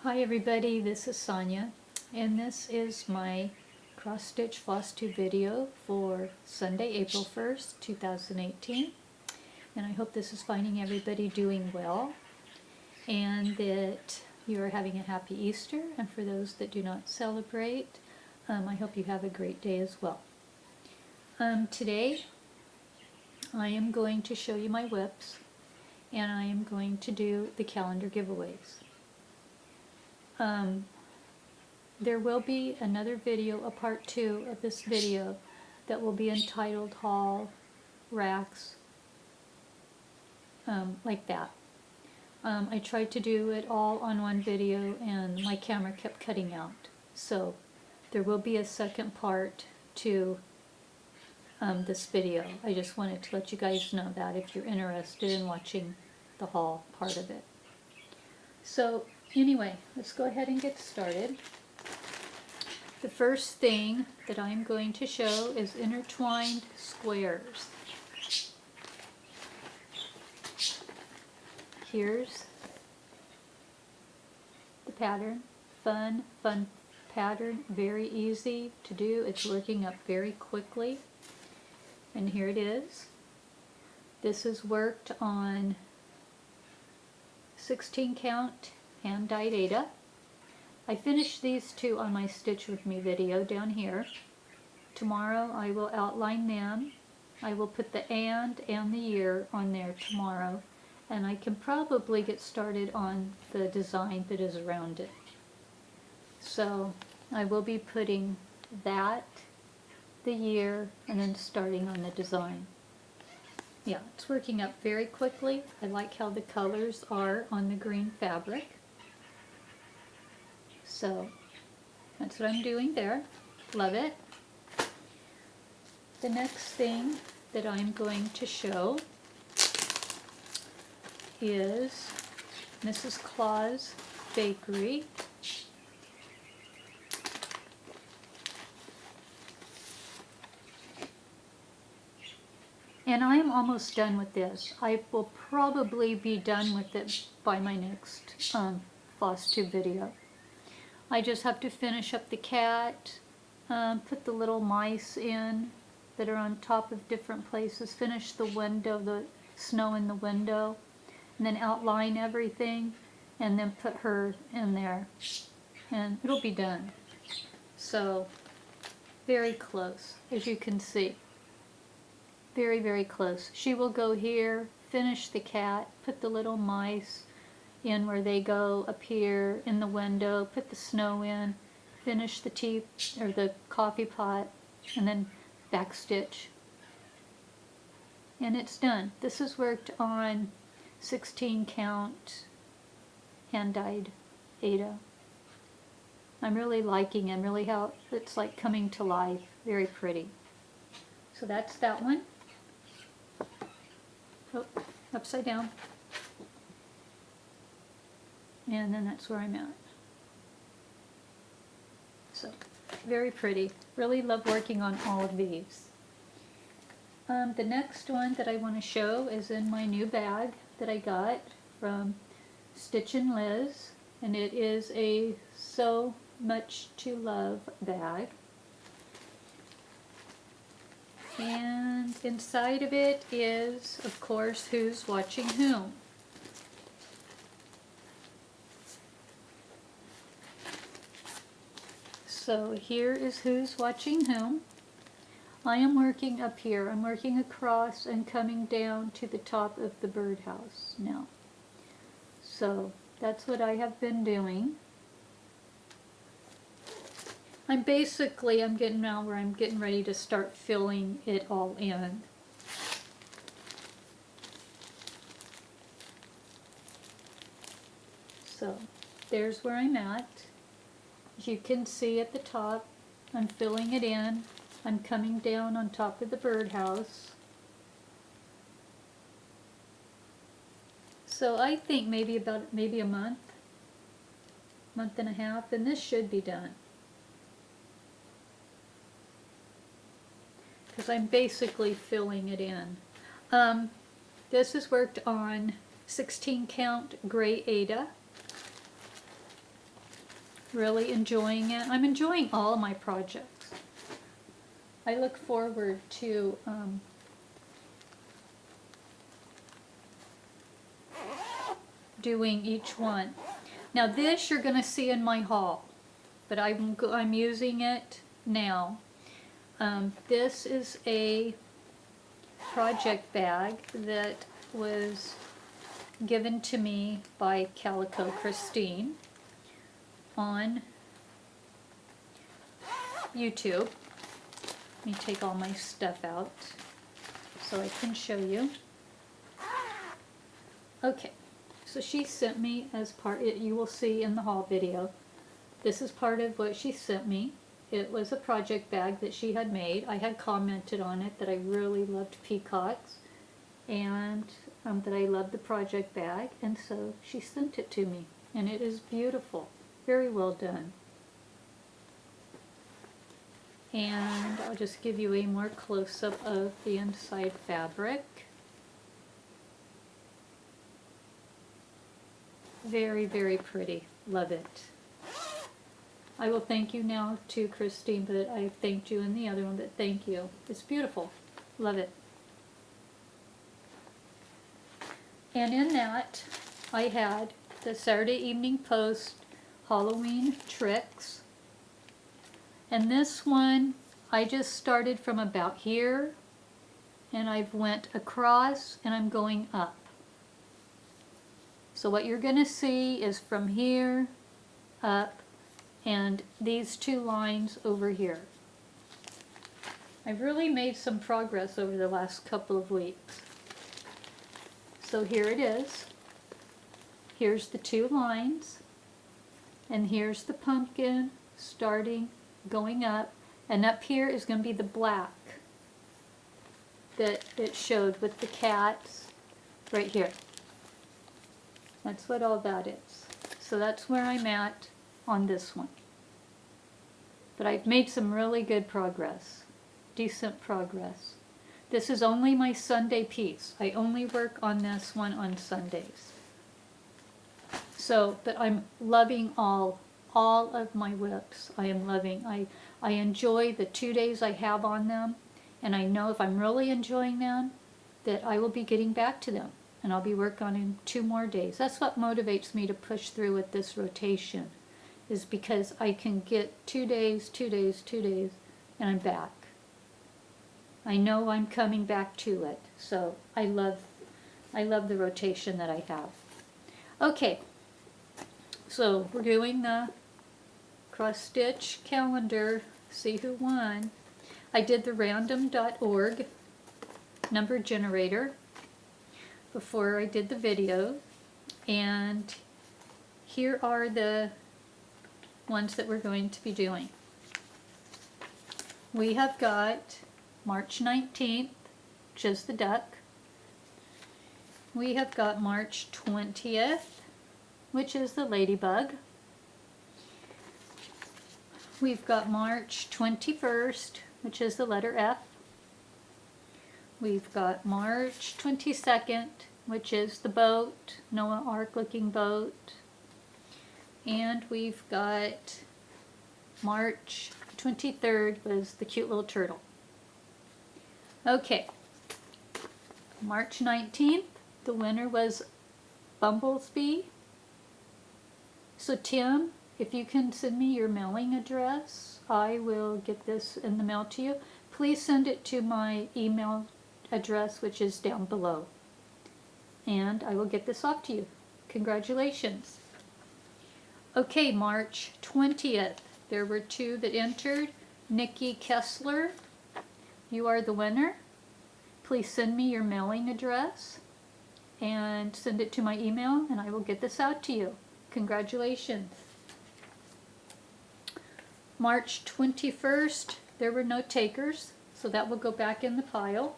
Hi everybody, this is Sonia, and this is my cross-stitch Flosstube video for Sunday, April 1st, 2018. And I hope this is finding everybody doing well, and that you are having a happy Easter, and for those that do not celebrate, I hope you have a great day as well. Today, I am going to show you my whips, and I am going to do the calendar giveaways. There will be another video, a part 2 of this video, that will be entitled Haul, Racks, like that. I tried to do it all on one video and my camera kept cutting out. So there will be a second part to this video. I just wanted to let you guys know that if you're interested in watching the haul part of it. So anyway, let's go ahead and get started. The first thing that I'm going to show is intertwined squares. Here's the pattern. Fun pattern, very easy to do. It's working up very quickly. And here it is. This is worked on 16 count hand dyed Ada. I finished these two on my Stitch With Me video down here. Tomorrow I will outline them. I will put the and the year on there tomorrow, and I can probably get started on the design that is around it. So I will be putting that, the year, and then starting on the design. Yeah, it's working up very quickly. I like how the colors are on the green fabric. So that's what I'm doing there. Love it. The next thing that I'm going to show is Mrs. Claus Bakery. And I am almost done with this. I will probably be done with it by my next Flosstube video. I just have to finish up the cat, put the little mice in that are on top of different places, finish the window, the snow in the window, and then outline everything, and then put her in there, and it'll be done. So, very close, as you can see. Very, very close. She will go here, finish the cat, put the little mice in where they go, up here in the window, put the snow in, finish the tea or the coffee pot, and then backstitch. And it's done. This is worked on 16 count hand dyed Ada. I'm really liking it, really how it's like coming to life. Very pretty. So that's that one. Oh, upside down. And then that's where I'm at. So, very pretty. Really love working on all of these. The next one that I want to show is in my new bag that I got from Stitch and Liz. And it is a So Much to Love bag. And inside of it is, of course, Who's Watching Whom. So here is Who's Watching Whom. I am working up here. I'm working across and coming down to the top of the birdhouse now. So that's what I have been doing. I'm getting now where I'm getting ready to start filling it all in. So there's where I'm at. As you can see at the top, I'm filling it in. I'm coming down on top of the birdhouse. So I think maybe a month and a half, and this should be done. Because I'm basically filling it in. This is worked on 16 count gray Ada. really enjoying it. I'm enjoying all of my projects. I look forward to doing each one. Now this you're going to see in my haul, but I'm using it now. This is a project bag that was given to me by Calico Christine on YouTube. Let me take all my stuff out so I can show you. Okay, so she sent me as part, you will see in the haul video, this is part of what she sent me. It was a project bag that she had made. I had commented on it that I really loved peacocks and that I loved the project bag, and so she sent it to me, and it is beautiful, very well done. And I'll just give you a more close-up of the inside fabric. Very, very pretty. Love it. I will thank you now to Christine, but I thanked you in the other one, but thank you. It's beautiful. Love it. And in that, I had the Saturday Evening Post Halloween Tricks. And this one, I just started from about here, and I've went across, and I'm going up. So what you're going to see is from here, up, and these two lines over here. I've really made some progress over the last couple of weeks. So here it is. Here's the two lines, and here's the pumpkin starting, going up, and up here is going to be the black that it showed with the cats right here. That's what all that is. So that's where I'm at on this one. But I've made some really good progress, decent progress. This is only my Sunday piece. I only work on this one on Sundays. So, but I'm loving all of my whips. I am loving. I enjoy the 2 days I have on them, and I know if I'm really enjoying them, that I will be getting back to them, and I'll be working on them 2 more days. That's what motivates me to push through with this rotation, is because I can get 2 days, 2 days, 2 days, and I'm back. I know I'm coming back to it, so I love the rotation that I have. Okay, so we're doing the cross stitch calendar, see who won. I did the random.org number generator before I did the video, and here are the ones that we're going to be doing. We have got March 19th, which is the duck. We have got March 20th, which is the ladybug. We've got March 21st, which is the letter F. We've got March 22nd, which is the boat, Noah Ark looking boat. And we've got March 23rd was the cute little turtle. Okay, March 19th, the winner was Bumblebee. So Tim, if you can send me your mailing address, I will get this in the mail to you. Please send it to my email address, which is down below, and I will get this off to you. Congratulations. Okay, March 20th, there were 2 that entered. Nikki Kessler, you are the winner. Please send me your mailing address and send it to my email, and I will get this out to you. Congratulations. March 21st, there were no takers, so that will go back in the pile.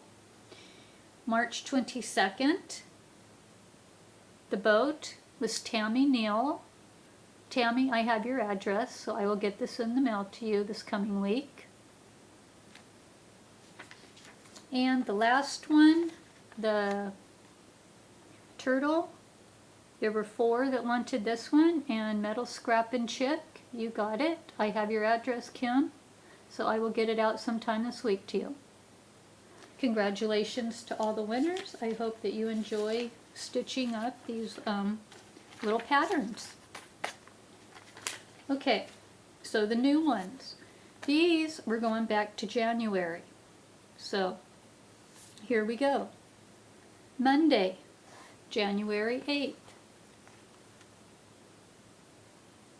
March 22nd, the boat was Tammy Neal. Tammy, I have your address, so I will get this in the mail to you this coming week. And the last one, the turtle, There were 4 that wanted this one, and Metal Scrap and Chick, you got it. I have your address, Kim, so I will get it out sometime this week to you. Congratulations to all the winners. I hope that you enjoy stitching up these little patterns. Okay, so the new ones. These, we're going back to January. So, here we go. Monday, January 8th.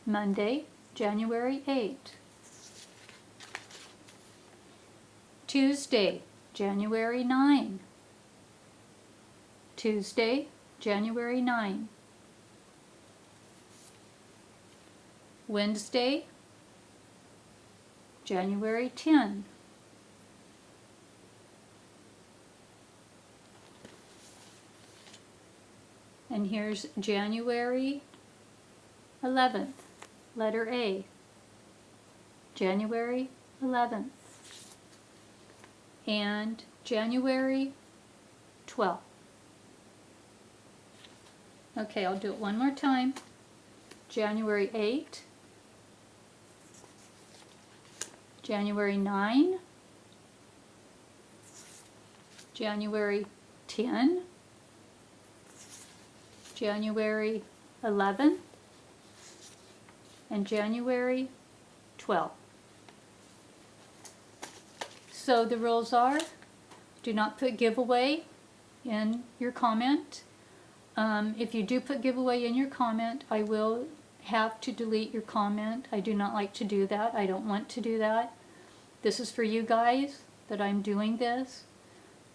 Monday, January 8th. Tuesday, January 9. Tuesday, January 9. Wednesday, January 10. And here's January 11th, letter A. January 11th. And January 12th. Okay, I'll do it one more time. January 8, January 9, January 10, January 11, and January 12. So the rules are, do not put giveaway in your comment. If you do put giveaway in your comment, I will have to delete your comment. I do not like to do that. I don't want to do that. This is for you guys that I'm doing this.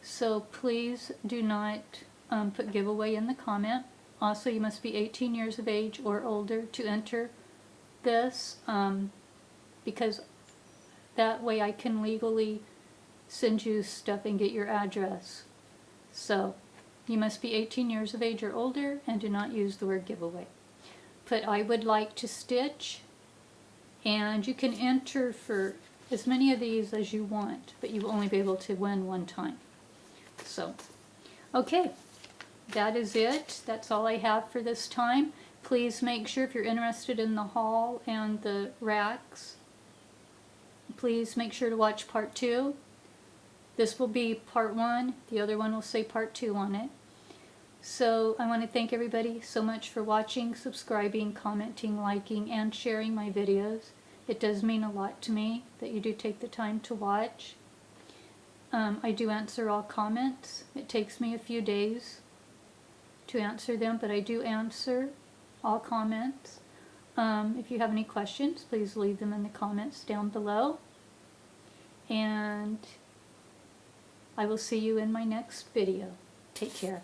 So please do not put giveaway in the comment. Also, you must be 18 years of age or older to enter this, because that way I can legally send you stuff and get your address. So you must be 18 years of age or older and do not use the word giveaway. Put I would like to stitch, and you can enter for as many of these as you want, but you will only be able to win one time. So, okay, that is it. That's all I have for this time. Please make sure, if you're interested in the haul and the racks, please make sure to watch part 2. This will be part 1. The other one will say part 2 on it. So I want to thank everybody so much for watching, subscribing, commenting, liking, and sharing my videos. It does mean a lot to me that you do take the time to watch. I do answer all comments. It takes me a few days to answer them, but I do answer all comments. If you have any questions, please leave them in the comments down below. And I will see you in my next video. Take care.